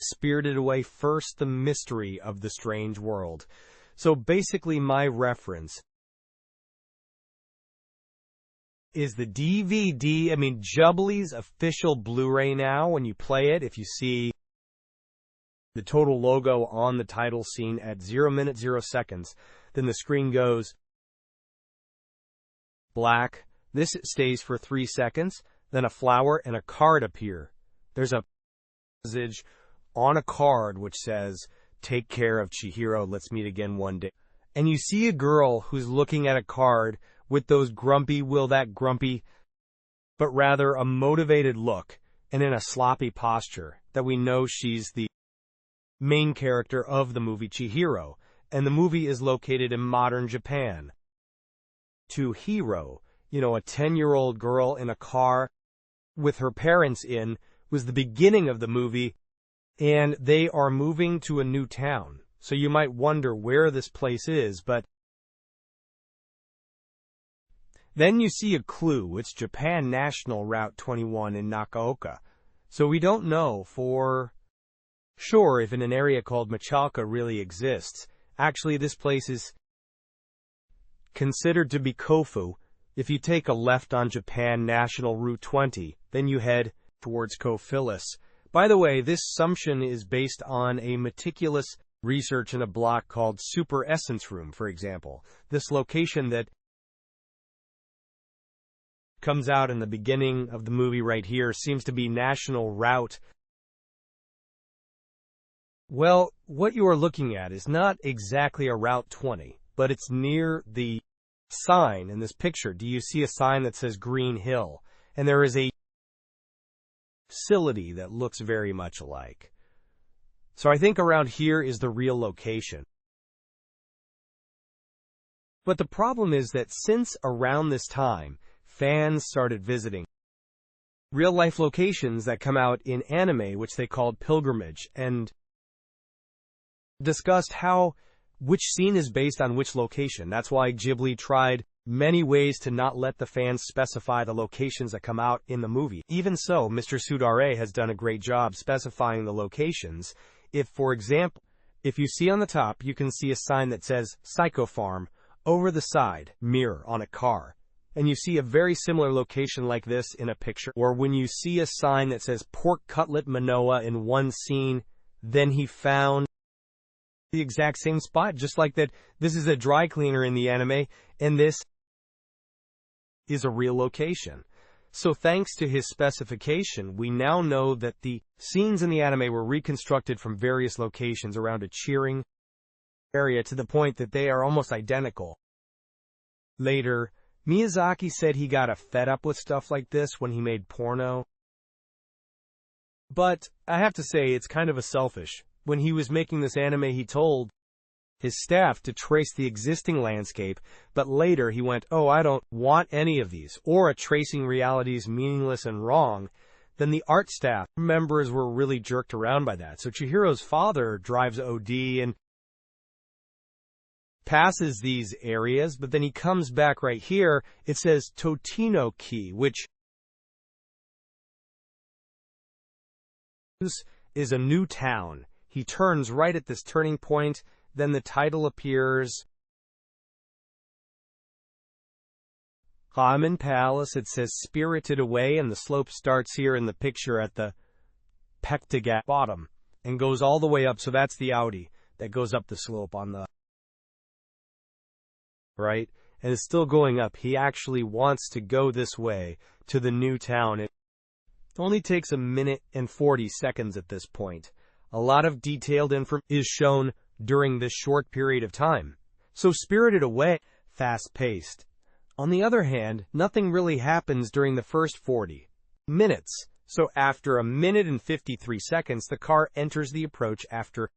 Spirited Away first, the mystery of the strange world. So basically my reference is the DVD. Ghibli's official Blu-ray now. When you play it, if you see the total logo on the title scene at 0 minutes 0 seconds, then the screen goes black. This stays for 3 seconds, then a flower and a card appear. There's a message on a card which says, "Take care of Chihiro, let's meet again one day." And you see a girl who's looking at a card with those grumpy, but rather a motivated look and in a sloppy posture, that we know she's the main character of the movie Chihiro, and the movie is located in modern Japan. To Hiro, a 10-year-old girl in a car with her parents in, was the beginning of the movie, and they are moving to a new town. So you might wonder where this place is, but then you see a clue. It's Japan National Route 21 in Nakaoka. So we don't know for sure if an area called Michalka really exists. Actually, this place is considered to be Kofu. If you take a left on Japan National Route 20, then you head towards Kofilis. By the way, this assumption is based on a meticulous research in a block called Super Essence Room, for example. This location that comes out in the beginning of the movie right here seems to be National Route. Well, what you are looking at is not exactly a Route 20, but it's near the sign in this picture. Do you see a sign that says Green Hill? And there is a facility that looks very much alike. So I think around here is the real location. But the problem is that since around this time, fans started visiting real-life locations that come out in anime, which they called Pilgrimage, and discussed which scene is based on which location. That's why Ghibli tried many ways to not let the fans specify the locations that come out in the movie. Even so, Mr. Sudare has done a great job specifying the locations. For example, if you see on the top, you can see a sign that says Psycho Farm over the side mirror on a car. And you see a very similar location like this in a picture. Or when you see a sign that says Pork Cutlet Manoa in one scene, then he found the exact same spot, just like that. This is a dry cleaner in the anime, and this is a real location. So thanks to his specification, we now know that the scenes in the anime were reconstructed from various locations around a cheering area to the point that they are almost identical. Later, Miyazaki said he got fed up with stuff like this when he made porno. But I have to say, it's kind of selfish. When he was making this anime, he told his staff to trace the existing landscape, but later he went, "Oh, I don't want any of these," or tracing reality is meaningless and wrong. Then the art staff members were really jerked around by that. So Chihiro's father drives OD and passes these areas, but then he comes back right here. It says Totino Key, which is a new town. He turns right at this turning point, then the title appears. Ramen Palace, it says Spirited Away, and the slope starts here in the picture at the Pectigat bottom and goes all the way up. So that's the Audi that goes up the slope on the right, and it's still going up. He actually wants to go this way to the new town. It only takes 1 minute and 40 seconds at this point. A lot of detailed information is shown during this short period of time. So Spirited Away, fast-paced. On the other hand, nothing really happens during the first 40 minutes. So after 1 minute and 53 seconds, the car enters the approach after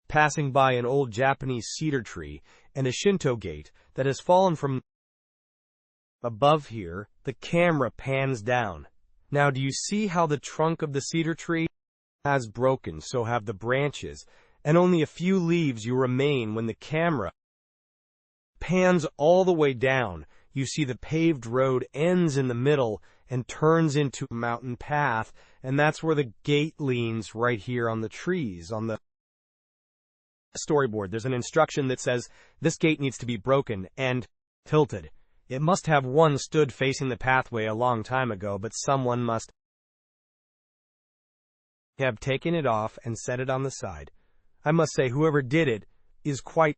passing by an old Japanese cedar tree and a Shinto gate that has fallen from above here. The camera pans down. Now, do you see how the trunk of the cedar tree has broken? So have the branches, and only a few leaves you remain. When the camera pans all the way down, you see the paved road ends in the middle, and turns into a mountain path, and that's where the gate leans right here on the trees. On the storyboard, there's an instruction that says, this gate needs to be broken and tilted. It must have one stood facing the pathway a long time ago, but someone must have taken it off and set it on the side. I must say, whoever did it is quite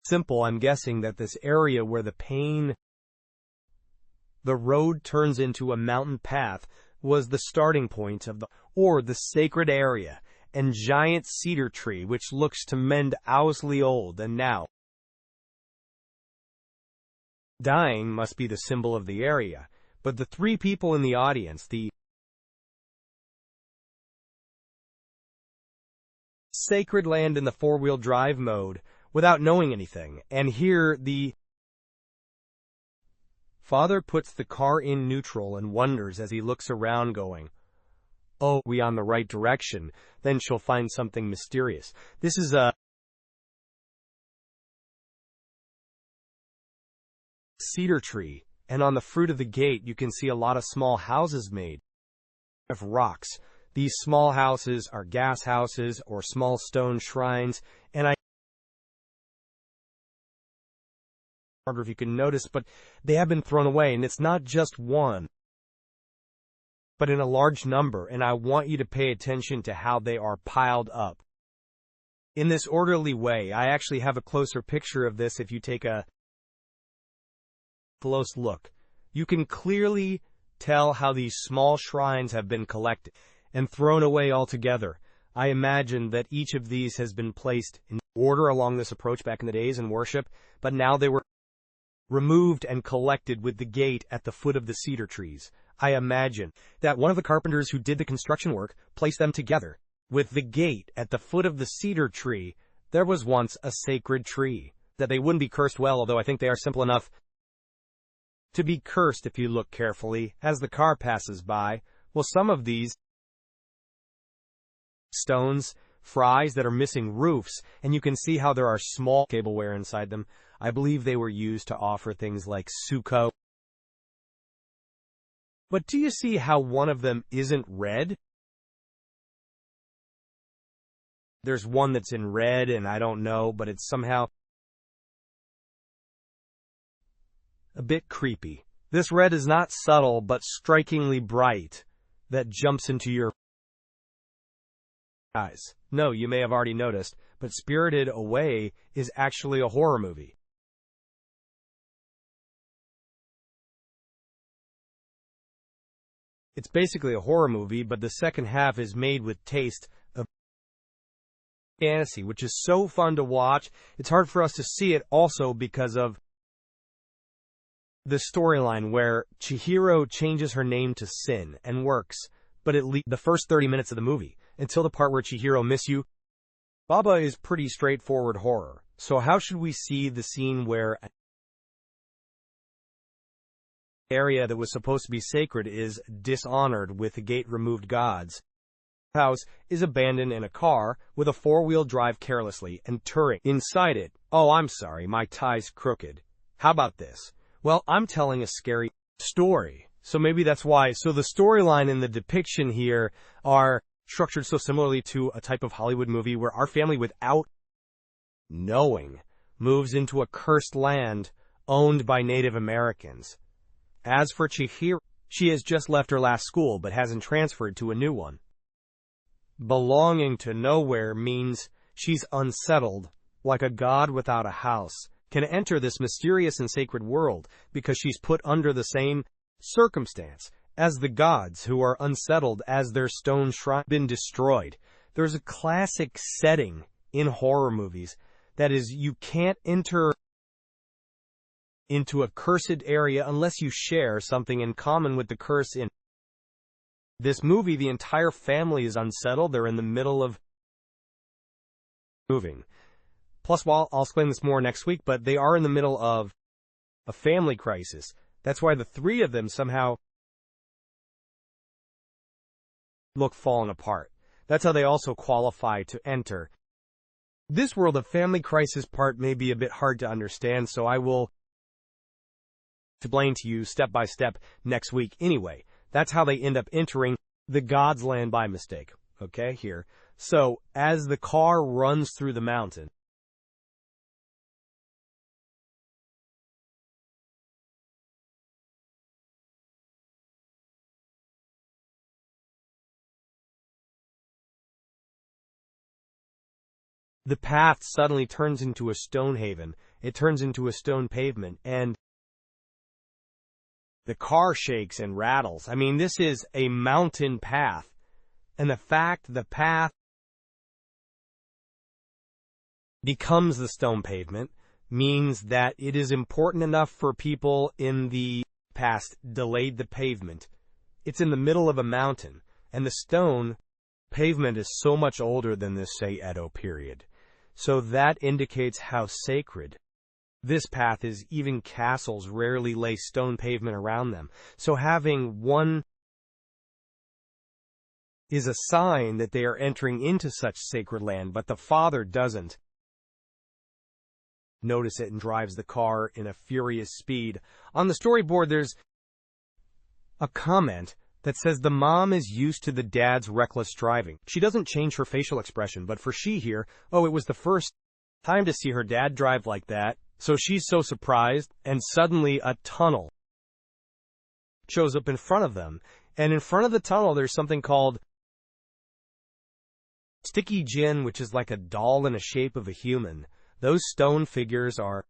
simple. I'm guessing that this area where the road turns into a mountain path was the starting point of the sacred area and giant cedar tree, which looks to mend owsly old and now dying, must be the symbol of the area. But the three people in the audience, the sacred land in the four-wheel drive mode, without knowing anything, and here the father puts the car in neutral and wonders as he looks around going, oh, we on the right direction, then she'll find something mysterious. This is a cedar tree, and on the fruit of the gate you can see a lot of small houses made of rocks. These small houses are gas houses or small stone shrines, and I wonder if you can notice, but they have been thrown away, and it's not just one, but in a large number, and I want you to pay attention to how they are piled up in this orderly way. I actually have a closer picture of this. If you take a close look, you can clearly tell how these small shrines have been collected and thrown away altogether. I imagine that each of these has been placed in order along this approach back in the days in worship, but now they were removed and collected with the gate at the foot of the cedar trees. I imagine that one of the carpenters who did the construction work placed them together. With the gate at the foot of the cedar tree, there was once a sacred tree. That they wouldn't be cursed, well, although I think they are simple enough to be cursed if you look carefully as the car passes by. Well, some of these stones, fries that are missing roofs, and you can see how there are small tableware inside them. I believe they were used to offer things like suko. But do you see how one of them isn't red? There's one that's in red, and I don't know, but it's somehow a bit creepy. This red is not subtle, but strikingly bright, that jumps into your eyes. No, you may have already noticed, but Spirited Away is actually a horror movie. It's basically a horror movie, but the second half is made with taste of fantasy, which is so fun to watch. It's hard for us to see it also because of the storyline where Chihiro changes her name to Sin and works, but it leads the first 30 minutes of the movie until the part where Chihiro miss you. Baba is pretty straightforward horror. So how should we see the scene where an area that was supposed to be sacred is dishonored with the gate removed? God's house is abandoned in a car with a four-wheel drive carelessly and Torii inside it. Oh, I'm sorry, my tie's crooked. How about this? Well, I'm telling a scary story, so maybe that's why. So the storyline and the depiction here are structured so similarly to a type of Hollywood movie where our family, without knowing, moves into a cursed land owned by Native Americans. As for Chihiro, she has just left her last school but hasn't transferred to a new one. Belonging to nowhere means she's unsettled, like a god without a house can enter this mysterious and sacred world because she's put under the same circumstance as the gods who are unsettled as their stone shrine been destroyed. There's a classic setting in horror movies that is, you can't enter into a cursed area unless you share something in common with the curse. In this movie, the entire family is unsettled. They're in the middle of moving. Plus, well, I'll explain this more next week, but they are in the middle of a family crisis. That's why the three of them somehow look fallen apart. That's how they also qualify to enter this world. Of family crisis part may be a bit hard to understand, so I will explain to you step by step next week. Anyway, that's how they end up entering the God's land by mistake. Okay, here. So, as the car runs through the mountain, the path suddenly turns into a stone haven. It turns into a stone pavement, and the car shakes and rattles. I mean, this is a mountain path. And the fact the path becomes the stone pavement means that it is important enough for people in the past delayed the pavement. It's in the middle of a mountain, and the stone pavement is so much older than this, say, Edo period. So that indicates how sacred this path is. Even castles rarely lay stone pavement around them. So having one is a sign that they are entering into such sacred land, but the father doesn't notice it and drives the car in a furious speed. On the storyboard, there's a comment that says the mom is used to the dad's reckless driving. She doesn't change her facial expression, but for Chihiro, it was the first time to see her dad drive like that, so she's so surprised, and suddenly a tunnel shows up in front of them, and in front of the tunnel there's something called sticky jin, which is like a doll in the shape of a human. Those stone figures are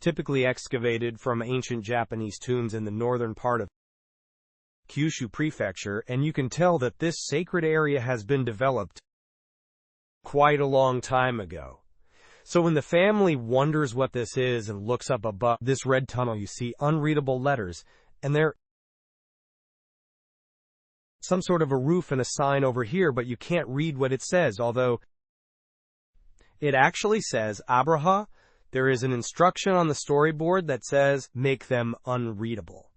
typically excavated from ancient Japanese tombs in the northern part of Kyushu Prefecture, and you can tell that this sacred area has been developed quite a long time ago. So when the family wonders what this is and looks up above this red tunnel, you see unreadable letters, and they're some sort of a roof and a sign over here, but you can't read what it says, although it actually says Aburaya. There is an instruction on the storyboard that says, make them unreadable.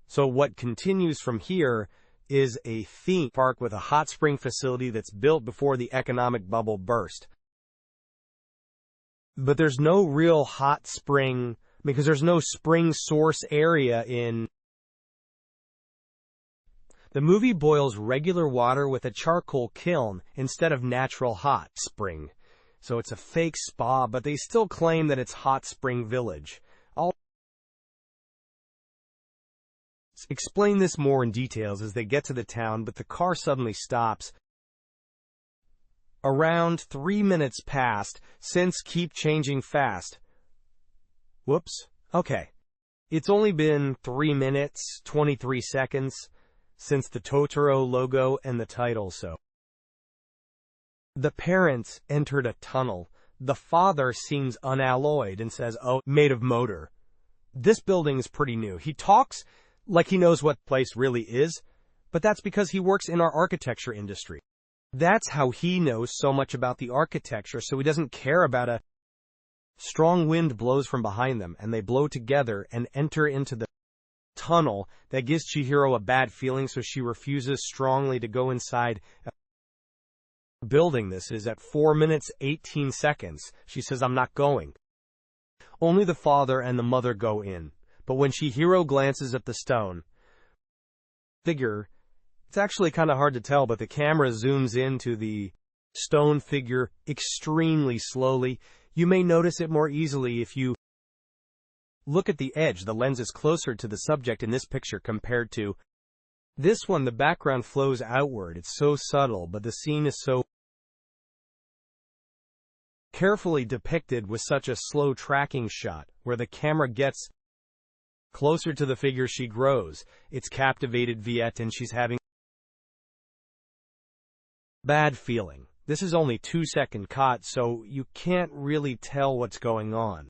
So what continues from here is a theme park with a hot spring facility that's built before the economic bubble burst. But there's no real hot spring, because there's no spring source area in the movie. Boils regular water with a charcoal kiln instead of natural hot spring. So it's a fake spa, but they still claim that it's Hot Spring Village. I'll explain this more in details as they get to the town, but the car suddenly stops. Around 3 minutes passed, since keep changing fast. Whoops. Okay. It's only been 3 minutes, 23 seconds since the Totoro logo and the title, so the parents entered a tunnel. The father seems unalloyed and says, made of motor. This building is pretty new. He talks like he knows what place really is, but that's because he works in our architecture industry. That's how he knows so much about the architecture, so he doesn't care about a strong wind blows from behind them, and they blow together and enter into the tunnel. That gives Chihiro a bad feeling, so she refuses strongly to go inside building. This is at 4 minutes 18 seconds. She says, I'm not going. Only the father and the mother go in. But when Chihiro glances at the stone figure, it's actually kind of hard to tell, but the camera zooms into the stone figure extremely slowly. You may notice it more easily if you look at the edge. The lens is closer to the subject in this picture compared to this one. The background flows outward. It's so subtle, but the scene is so carefully depicted with such a slow tracking shot, where the camera gets closer to the figure she grows. It's captivated Viet, and she's having bad feeling. This is only 2-second cut, so you can't really tell what's going on.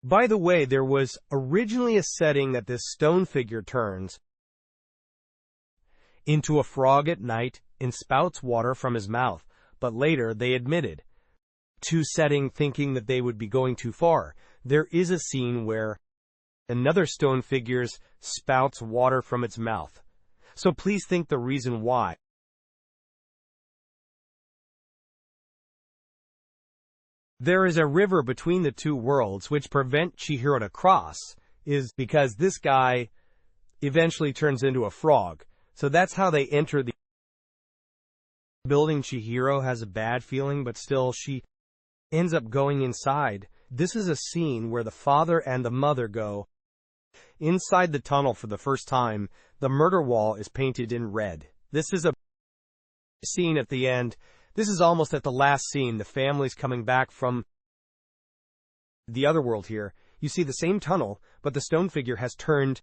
By the way, there was originally a setting that this stone figure turns into a frog at night and spouts water from his mouth, but later they admitted to setting, thinking that they would be going too far. There is a scene where another stone figure spouts water from its mouth. So please think the reason why There is a river between the two worlds which prevent Chihiro to cross, is because this guy eventually turns into a frog. So that's how they enter the building. Chihiro has a bad feeling, but still she ends up going inside. This is a scene where the father and the mother go inside the tunnel for the first time. The murder wall is painted in red. This is a scene at the end. This is almost at the last scene. The family's coming back from the other world here. You see the same tunnel, but the stone figure has turned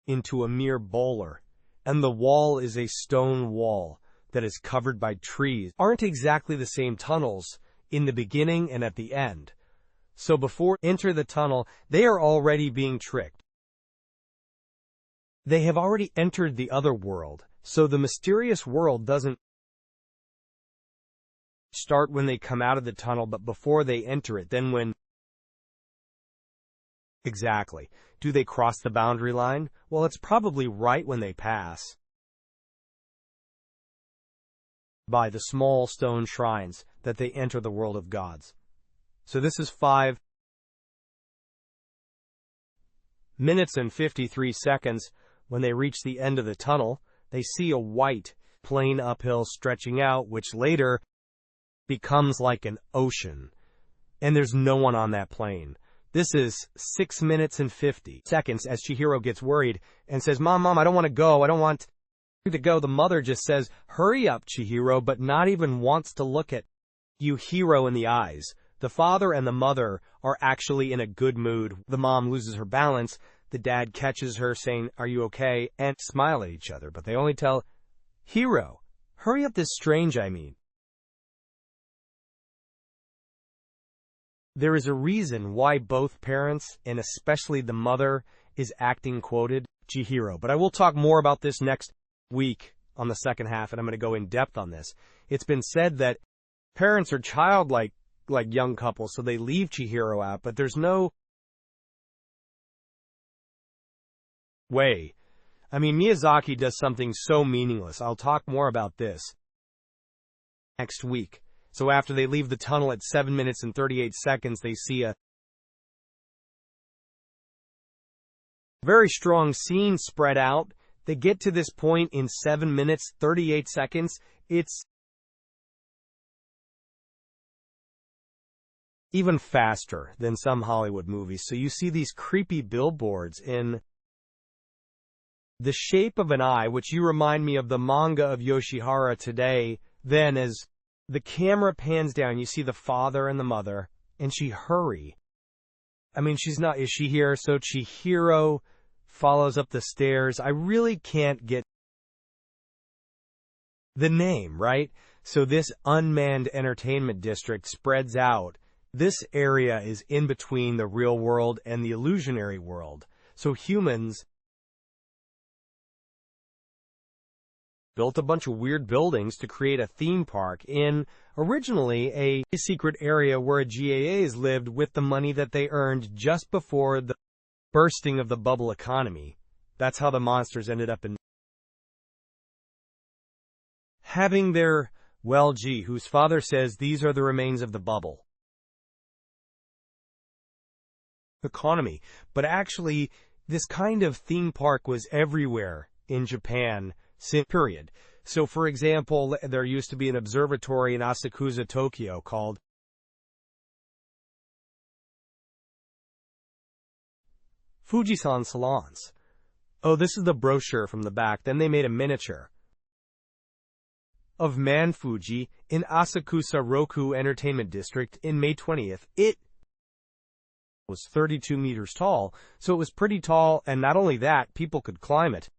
into a mere boulder. And the wall is a stone wall that is covered by trees. Aren't exactly the same tunnels in the beginning and at the end. So before enter the tunnel, they are already being tricked. They have already entered the other world, so the mysterious world doesn't start when they come out of the tunnel, but before they enter it. Then when exactly do they cross the boundary line? Well, it's probably right when they pass by the small stone shrines that they enter the world of gods. So this is 5 minutes and 53 seconds. When they reach the end of the tunnel, they see a white plain uphill stretching out, which later becomes like an ocean. And there's no one on that plain. This is 6 minutes and 50 seconds as Chihiro gets worried and says, Mom, I don't want to go. I don't want to go. The mother just says, hurry up, Chihiro, but not even wants to look at Chihiro in the eyes. The father and the mother are actually in a good mood. The mom loses her balance. The dad catches her saying, are you okay? And smile at each other, but they only tell Hiro, hurry up, this strange, There is a reason why both parents, and especially the mother, is acting quoted Chihiro. But I will talk more about this next week on the second half, and I'm going to go in depth on this. It's been said that parents are childlike, like young couples, so they leave Chihiro out, but there's no way. Miyazaki does something so meaningless. I'll talk more about this next week. So after they leave the tunnel at 7 minutes and 38 seconds, they see a very strong scene spread out. They get to this point in 7 minutes, 38 seconds. It's even faster than some Hollywood movies. So you see these creepy billboards in the shape of an eye, which you remind me of the manga of Yoshihara Today. Then as the camera pans down, you see the father and the mother, and she hurry. She's not, is she here? So Chihiro follows up the stairs. I really can't get the name, right? So this unmanned entertainment district spreads out. This area is in between the real world and the illusionary world. So humans built a bunch of weird buildings to create a theme park in originally a secret area where GAAs lived with the money that they earned just before the bursting of the bubble economy. That's how the monsters ended up in having their, whose father says these are the remains of the bubble economy. But actually, this kind of theme park was everywhere in Japan since period. So for example, there used to be an observatory in Asakusa, Tokyo called Fujisan Salons. Oh, this is the brochure from the back. Then they made a miniature of Man Fuji in Asakusa Roku Entertainment District in May 20th. It was 32 meters tall, so it was pretty tall, and not only that, people could climb it.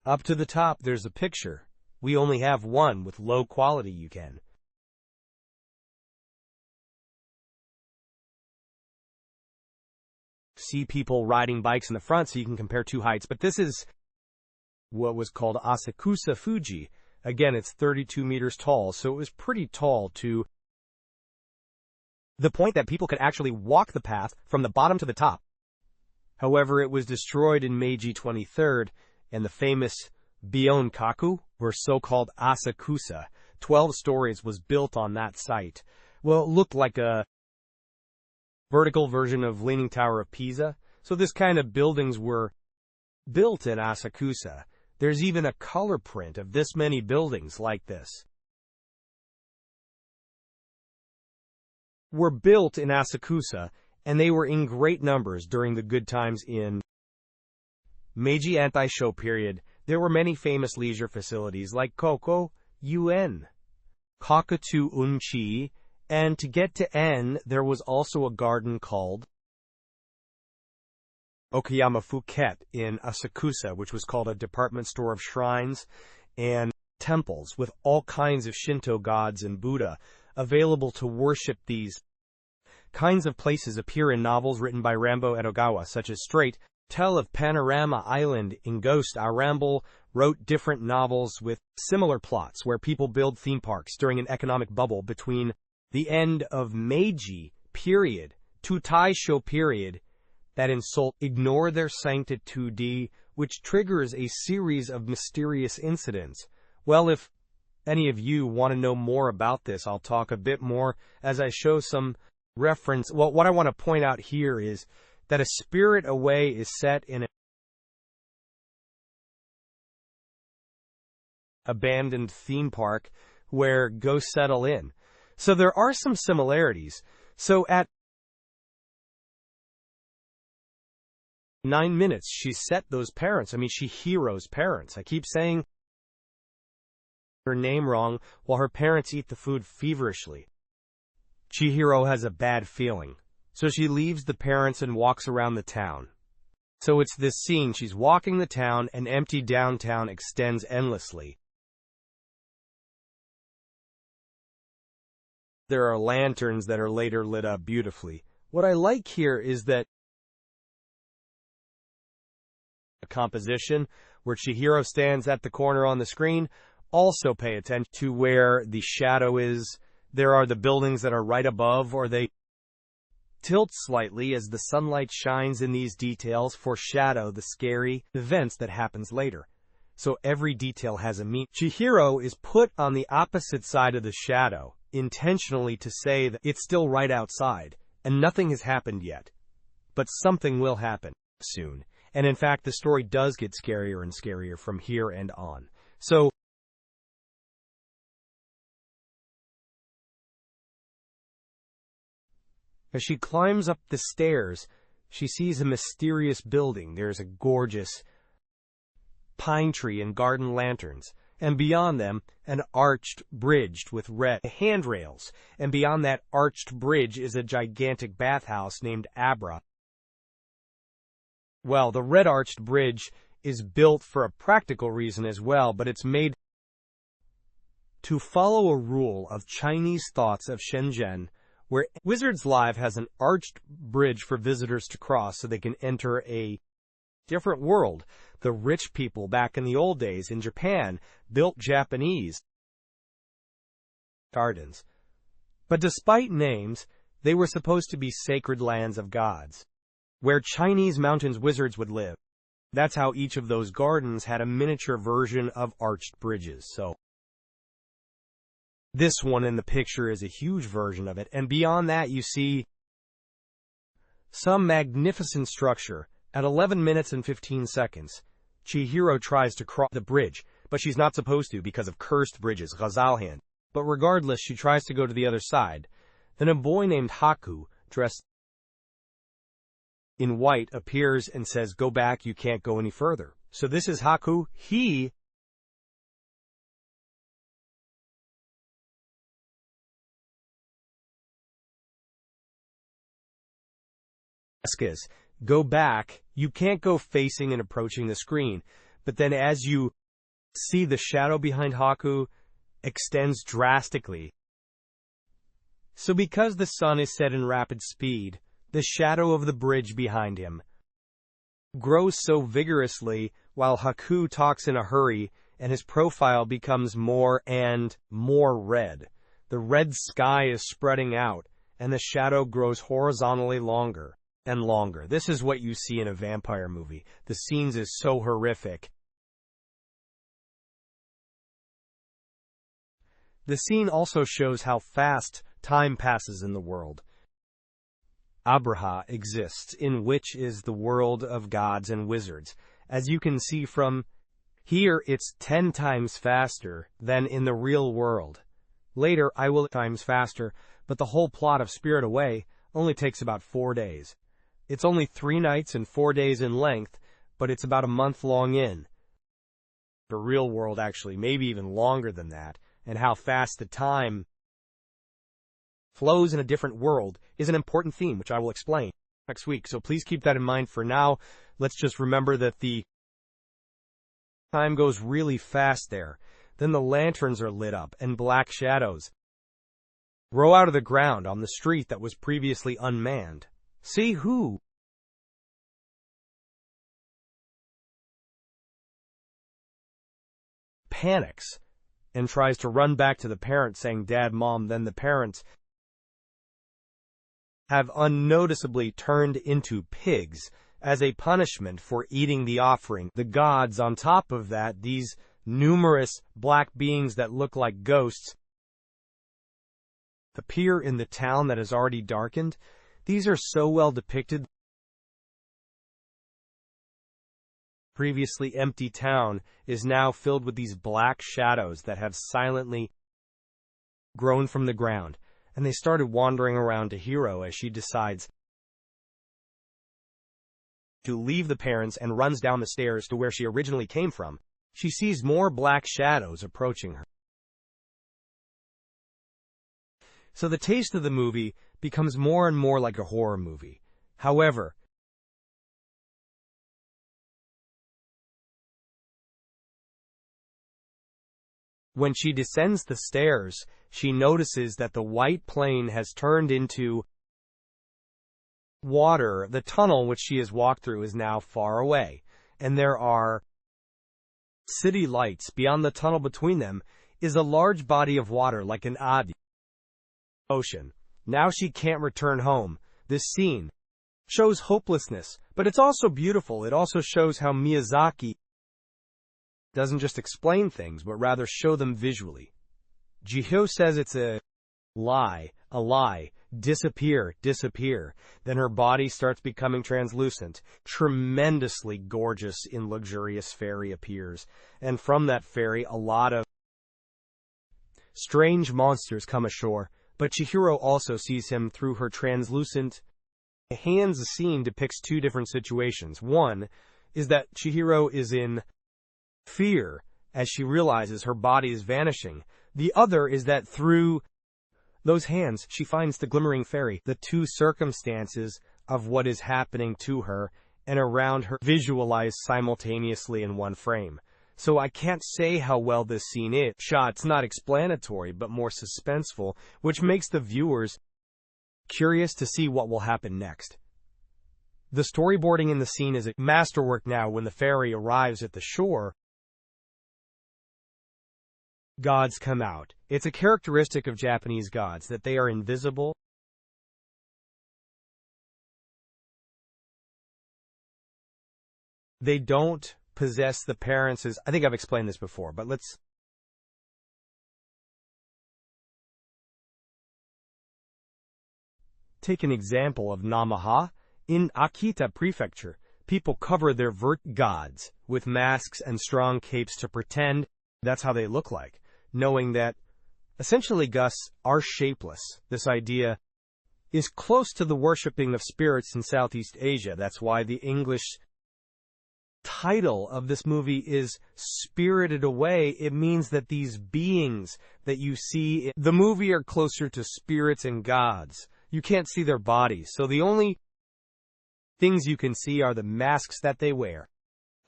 Up to the top, there's a picture. We only have one with low quality. You can see people riding bikes in the front, so you can compare two heights. But this is what was called Asakusa Fuji. Again, it's 32 meters tall, so it was pretty tall to the point that people could actually walk the path from the bottom to the top. However, it was destroyed in Meiji 23rd, and the famous Bionkaku, or so-called Asakusa, 12 stories, was built on that site. well, it looked like a vertical version of Leaning Tower of Pisa. So this kind of buildings were built in Asakusa. There's even a color print of this many buildings like this were built in Asakusa, and they were in great numbers during the good times in Meiji anti-Show period. There were many famous leisure facilities like Koko, UN, Kakatu Unchi, and to get to N, there was also a garden called Okayama Phuket in Asakusa, which was called a department store of shrines and temples with all kinds of Shinto gods and Buddha available to worship. These kinds of places appear in novels written by Rambo Edogawa, such as Straight Tale of Panorama Island. In Ghost, Aramble wrote different novels with similar plots where people build theme parks during an economic bubble between the end of Meiji period to Taisho period that ignore their sanctity, which triggers a series of mysterious incidents. Well, if any of you want to know more about this, I'll talk a bit more as I show some reference. Well, what I want to point out here is that A Spirit Away is set in an abandoned theme park where ghosts settle in. So there are some similarities. So at 9 minutes, she set those parents. Chihiro's parents. I keep saying her name wrong while her parents eat the food feverishly. Chihiro has a bad feeling, so she leaves the parents and walks around the town. So it's this scene. She's walking the town, and empty downtown extends endlessly. There are lanterns that are later lit up beautifully. What I like here is that a composition where Chihiro stands at the corner on the screen. Also pay attention to where the shadow is. There are the buildings that are right above, or they tilt slightly as the sunlight shines. In these details foreshadow the scary events that happens later. So every detail has a meaning. Chihiro is put on the opposite side of the shadow, intentionally to say that it's still right outside, and nothing has happened yet. But something will happen soon. And in fact, the story does get scarier and scarier from here and on. So as she climbs up the stairs, she sees a mysterious building. There's a gorgeous pine tree and garden lanterns, and beyond them, an arched bridge with red handrails, and beyond that arched bridge is a gigantic bathhouse named Abra. Well, the red arched bridge is built for a practical reason as well, but it's made to follow a rule of Chinese thoughts of Shenzhen, where Wizards Live has an arched bridge for visitors to cross so they can enter a different world. The rich people back in the old days in Japan built Japanese gardens. But despite names, they were supposed to be sacred lands of gods, where Chinese mountains wizards would live. That's how each of those gardens had a miniature version of arched bridges. So this one in the picture is a huge version of it, and beyond that you see some magnificent structure. At 11 minutes and 15 seconds, Chihiro tries to cross the bridge, but she's not supposed to because of cursed bridges, Ghazalhan. But regardless, she tries to go to the other side. Then a boy named Haku, dressed in white, appears and says, "Go back, you can't go any further." So this is Haku. He asks, "Go back, you can't go facing and approaching the screen." But then as you see, the shadow behind Haku extends drastically. So because the sun is set in rapid speed, the shadow of the bridge behind him grows so vigorously while Haku talks in a hurry, and his profile becomes more and more red. The red sky is spreading out, and the shadow grows horizontally longer and longer. This is what you see in a vampire movie. The scenes is so horrific. The scene also shows how fast time passes in the world. Aburaya exists, in which is the world of gods and wizards. As you can see from here, it's 10 times faster than in the real world. Later, I will times faster, but the whole plot of Spirit Away only takes about 4 days. It's only 3 nights and 4 days in length, but it's about a month long in. The real world actually, maybe even longer than that, and how fast the time flows in a different world is an important theme, which I will explain next week. So please keep that in mind. For now, let's just remember that the time goes really fast there. Then the lanterns are lit up, and black shadows grow out of the ground on the street that was previously unmanned. See who? Panics and tries to run back to the parents saying, "Dad, Mom." Then the parents have unnoticeably turned into pigs as a punishment for eating the offering. The gods, on top of that, these numerous black beings that look like ghosts, appear in the town that is already darkened. These are so well depicted. Previously empty town is now filled with these black shadows that have silently grown from the ground, and they started wandering around Chihiro as she decides to leave the parents and runs down the stairs to where she originally came from. She sees more black shadows approaching her. So the taste of the movie becomes more and more like a horror movie. However, when she descends the stairs, she notices that the white plane has turned into water. The tunnel which she has walked through is now far away, and there are city lights. Beyond the tunnel between them is a large body of water like an ocean. Now she can't return home. This scene shows hopelessness, but it's also beautiful. It also shows how Miyazaki doesn't just explain things, but rather show them visually. Chihiro says it's a lie, disappear. Then her body starts becoming translucent. Tremendously gorgeous and luxurious fairy appears, and from that fairy a lot of strange monsters come ashore, but Chihiro also sees him through her translucent hands. The scene depicts 2 different situations. One is that Chihiro is in fear as she realizes her body is vanishing. The other is that through those hands she finds the glimmering fairy. The 2 circumstances of what is happening to her and around her visualized simultaneously in one frame. So I can't say how well this scene is shot. It's not explanatory, but more suspenseful, which makes the viewers curious to see what will happen next. The storyboarding in the scene is a masterwork. Now, when the fairy arrives at the shore, gods come out. It's a characteristic of Japanese gods that they are invisible. They don't possess the parents. I think I've explained this before, but let's take an example of Namaha. In Akita Prefecture, people cover their gods with masks and strong capes to pretend that's how they look like, knowing that essentially ghosts are shapeless. This idea is close to the worshipping of spirits in Southeast Asia. That's why the English title of this movie is Spirited Away. It means that these beings that you see in the movie are closer to spirits and gods. You can't see their bodies, so the only things you can see are the masks that they wear.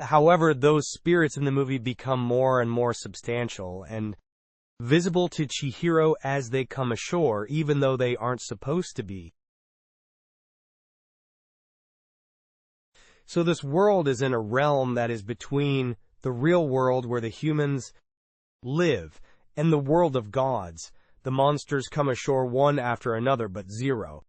However, those spirits in the movie become more and more substantial and visible to Chihiro as they come ashore, even though they aren't supposed to be. So this world is in a realm that is between the real world where the humans live and the world of gods. The monsters come ashore one after another, but zero.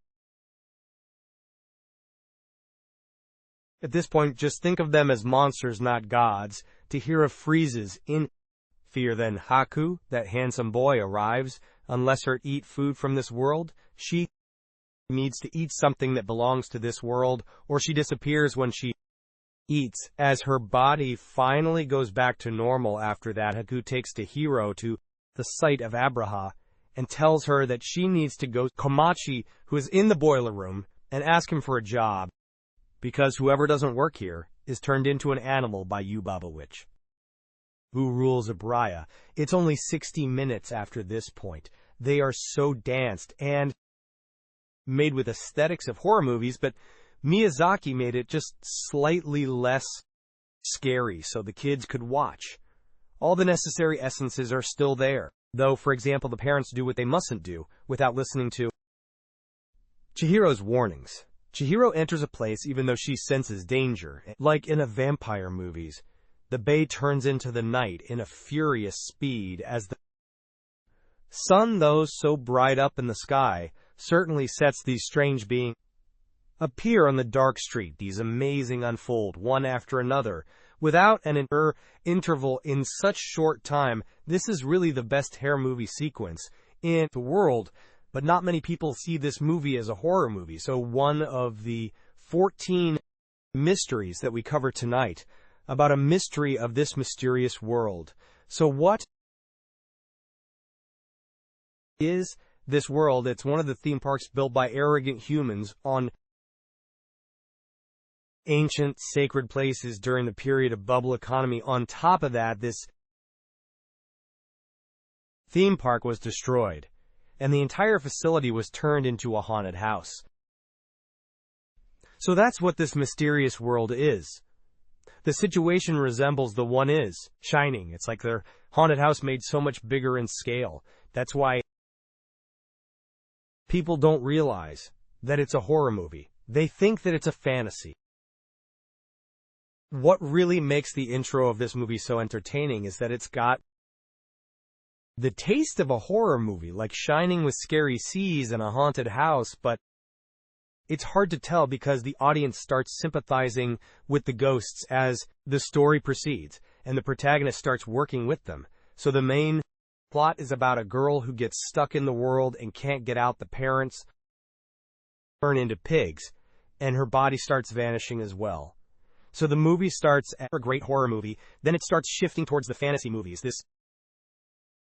At this point, just think of them as monsters, not gods. Chihiro freezes in fear. Then Haku, that handsome boy, arrives. unless her eat food from this world, she needs to eat something that belongs to this world, or she disappears when she eats. As her body finally goes back to normal after that, Haku takes Chihiro to the site of Aburaya and tells her that she needs to go to Kamaji, who is in the boiler room, and ask him for a job, because whoever doesn't work here is turned into an animal by Yubaba witch, who rules Aburaya. It's only 60 minutes after this point. They are so danced and made with aesthetics of horror movies, but Miyazaki made it just slightly less scary so the kids could watch. All the necessary essences are still there, though, for example, the parents do what they mustn't do without listening to Chihiro's warnings. Chihiro enters a place even though she senses danger. Like in a vampire movies, the bay turns into the night in a furious speed as the sun, though so bright up in the sky, certainly sets these strange beings appear on the dark street. These amazing unfold one after another without an interval in such short time. This is really the best horror movie sequence in the world, but not many people see this movie as a horror movie. So one of the 14 mysteries that we cover tonight about a mystery of this mysterious world. So what is this world? It's one of the theme parks built by arrogant humans on ancient sacred places during the period of bubble economy. On top of that, this theme park was destroyed, and the entire facility was turned into a haunted house. So that's what this mysterious world is. The situation resembles the one is Shining. It's like their haunted house made so much bigger in scale. That's why people don't realize that it's a horror movie. They think that it's a fantasy. What really makes the intro of this movie so entertaining is that it's got the taste of a horror movie, like Shining with scary seas and a haunted house, but it's hard to tell because the audience starts sympathizing with the ghosts as the story proceeds, and the protagonist starts working with them. So the main plot is about a girl who gets stuck in the world and can't get out. The parents turn into pigs, and her body starts vanishing as well. So the movie starts as a great horror movie, then it starts shifting towards the fantasy movies. This